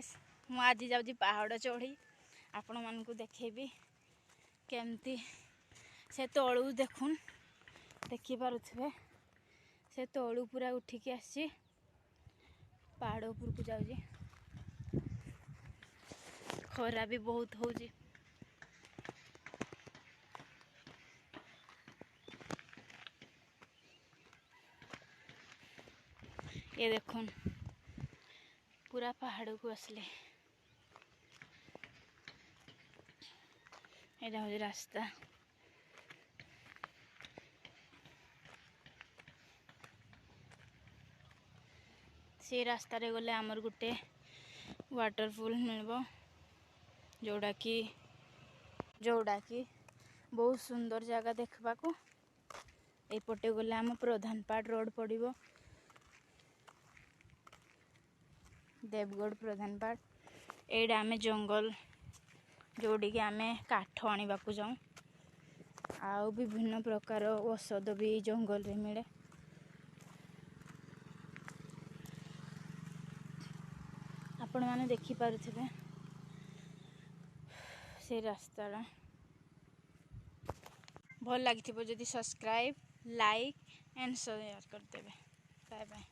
Guys मु आज जाऊँगी पहाड़ चढ़ी आपण मानू देखेबी केमती से तलू देखुन देखी पारुथिबे से तलू पूरा उठिकी आसी पहाड़ उपर को जाऊँगी। खरा भी बहुत होजी ये देखुन पूरा पहाड़ को आसले यहाँ हूँ रास्ता। से रास्ता रे गले आमर गोटे वाटरफॉल मिलबो जोड़ा कि बहुत सुंदर जगह देखबा को। एपटे गले आम प्रधानपाट रोड पड़िबो देवगढ़ प्रधानपाट। एडा आमे जंगल जोड़ी के आमे काठ आनिबा को जाऊँ आउ विभिन्न प्रकार औषध भी जंगल रे मिले। आपण माने देखि पारुथिबे से रास्ता भल लगी जदि सब्सक्राइब लाइक एंड शेयर कर देबे। Bye bye.